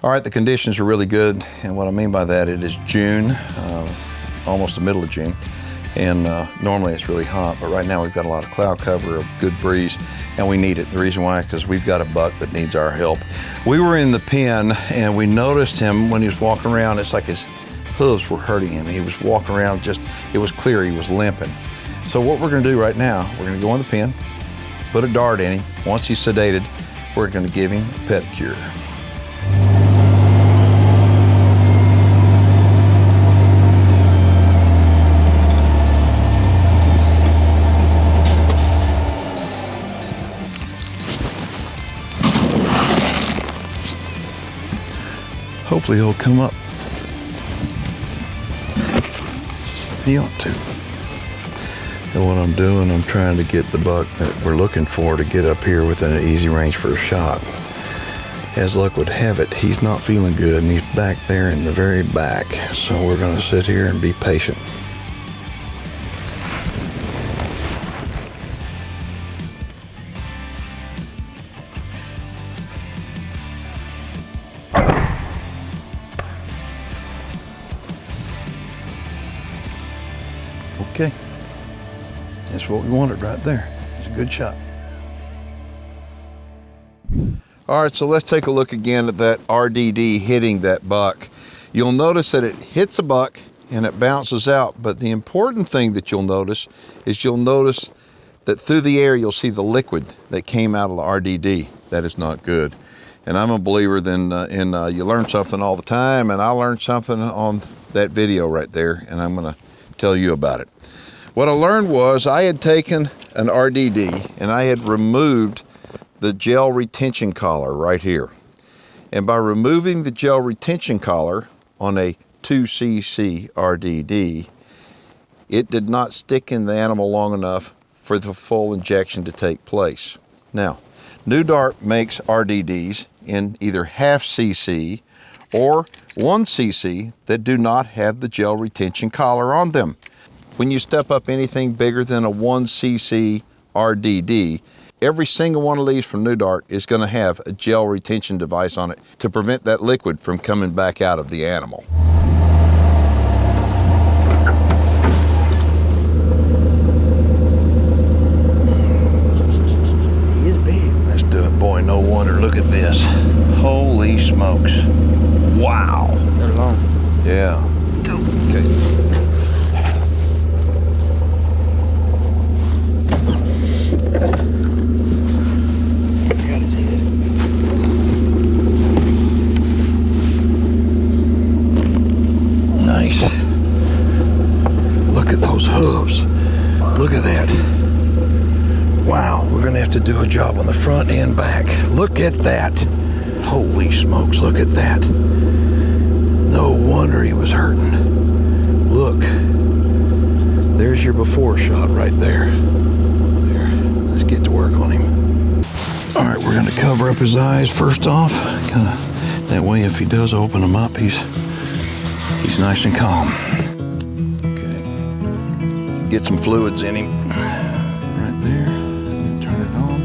All right, the conditions are really good, and what I mean by that, it is June, almost the middle of June, and normally it's really hot, but right now we've got a lot of cloud cover, a good breeze, and we need it. The reason why, because we've got a buck that needs our help. We were in the pen, and we noticed him when he was walking around. It's like his hooves were hurting him. He was walking around, it was clear he was limping. So what we're gonna do right now, we're gonna go in the pen, put a dart in him. Once he's sedated, we're gonna give him a pedicure. Hopefully he'll come up. He ought to. And what I'm doing, I'm trying to get the buck that we're looking for to get up here within an easy range for a shot. As luck would have it, he's not feeling good and he's back there in the very back. So we're gonna sit here and be patient. Okay, that's what we wanted right there. It's a good shot. All right, so let's take a look again at that RDD hitting that buck. You'll notice that it hits a buck and it bounces out, but the important thing that you'll notice is that through the air you'll see the liquid that came out of the RDD. That is not good. And I'm a believer in you learn something all the time, and I learned something on that video right there, and I'm gonna tell you about it. What I learned was I had taken an RDD and I had removed the gel retention collar right here. And by removing the gel retention collar on a 2cc RDD, it did not stick in the animal long enough for the full injection to take place. Now, New Dart makes RDDs in either half cc or 1cc that do not have the gel retention collar on them. When you step up anything bigger than a 1cc RDD, every single one of these from New Dart is going to have a gel retention device on it to prevent that liquid from coming back out of the animal. He is big. Let's do it, boy. No wonder. Look at this. Holy smokes. Wow. They're long. Yeah. Okay. Got his head. Nice. Look at those hooves. Look at that. Wow, we're gonna have to do a job on the front and back. Look at that. Holy smokes, look at that. No wonder he was hurting. Look. There's your before shot right there. Let's get to work on him. All right, we're gonna cover up his eyes first off. Kinda, that way if he does open them up, he's nice and calm. Okay, get some fluids in him. Right there, and turn it on.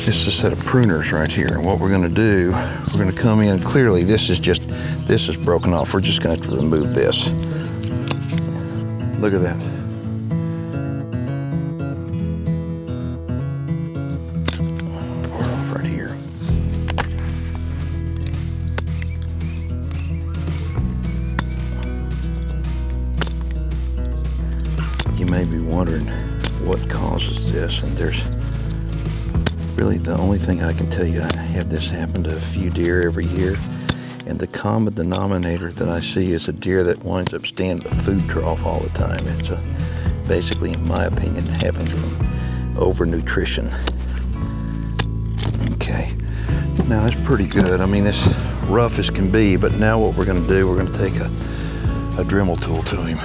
This is a set of pruners right here. And what we're gonna do, we're gonna come in, clearly this is broken off. We're just gonna have to remove this. Look at that. Pour it off right here. You may be wondering what causes this, and there's really the only thing I can tell you, I have this happen to a few deer every year. And the common denominator that I see is a deer that winds up staying at the food trough all the time. It's basically, in my opinion, happens from overnutrition. Okay, now that's pretty good. I mean, it's rough as can be, but now what we're gonna do, we're gonna take a Dremel tool to him.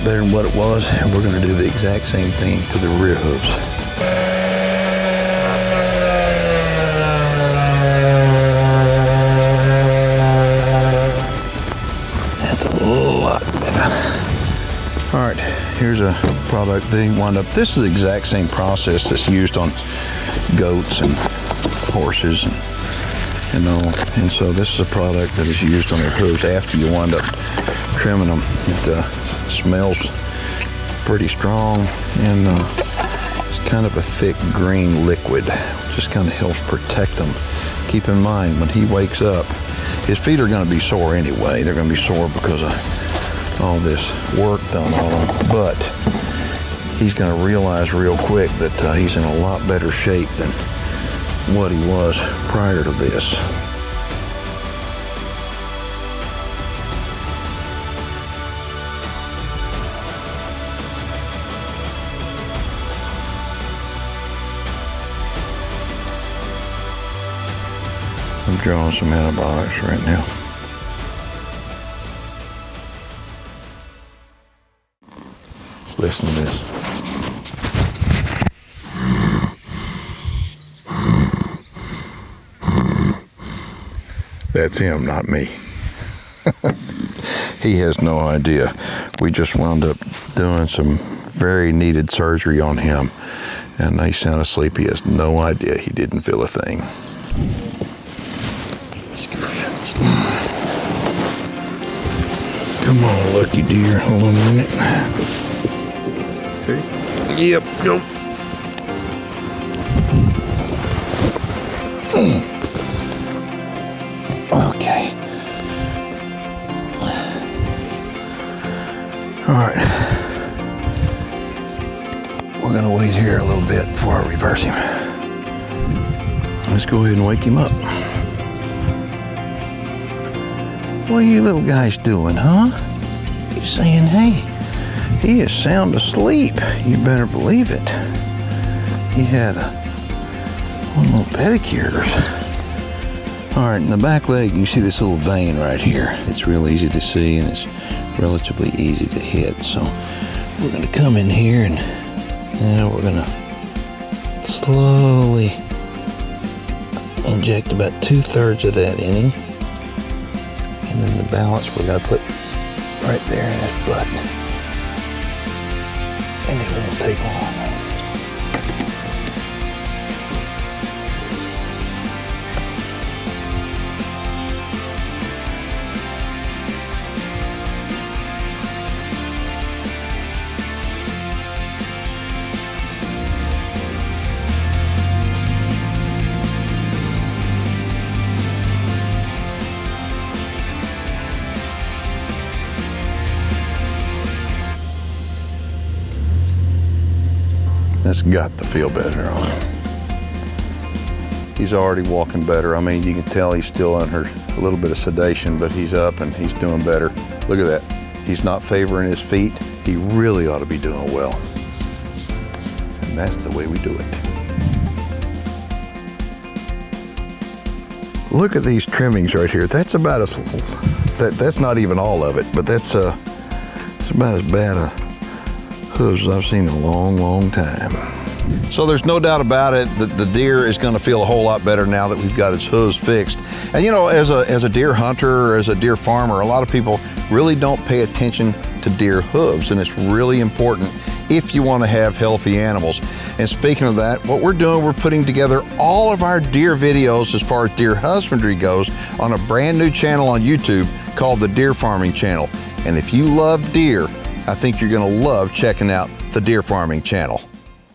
better than what it was, and we're gonna do the exact same thing to the rear hooves. That's a lot better. All right, here's a product they wound up. This is the exact same process that's used on goats and horses and all. And so this is a product that is used on their hooves after you wind up trimming them. It smells pretty strong, and it's kind of a thick green liquid. Just kind of helps protect them. Keep in mind, when he wakes up, his feet are going to be sore anyway. They're going to be sore because of all this work done on him, but he's going to realize real quick that he's in a lot better shape than what he was prior to this. I'm drawing some antibiotics right now. Listen to this. That's him, not me. He has no idea. We just wound up doing some very needed surgery on him, and he's sound asleep. He has no idea. He didn't feel a thing. Come on, lucky deer. Hold on a minute. Yep, go. Okay. All right. We're gonna wait here a little bit before I reverse him. Let's go ahead and wake him up. What are you little guys doing, huh? He's saying, hey, he is sound asleep. You better believe it. He had one little pedicures. All right, in the back leg, you can see this little vein right here. It's real easy to see, and it's relatively easy to hit. So we're gonna come in here, and now we're gonna slowly inject about 2/3 of that in him. And then the balance we're gonna put right there in his butt. And it won't take long. That's got to feel better on him. He's already walking better. I mean, you can tell he's still under a little bit of sedation, but he's up and he's doing better. Look at that. He's not favoring his feet. He really ought to be doing well. And that's the way we do it. Look at these trimmings right here. That's about as, that's not even all of it, but that's it's about as bad a hooves I've seen in a long, long time. So there's no doubt about it that the deer is going to feel a whole lot better now that we've got his hooves fixed. And you know, as a deer hunter or as a deer farmer, a lot of people really don't pay attention to deer hooves, and it's really important if you want to have healthy animals. And speaking of that, what we're doing, we're putting together all of our deer videos as far as deer husbandry goes on a brand new channel on YouTube called the Deer Farming Channel. And if you love deer, I think you're going to love checking out the Deer Farming Channel.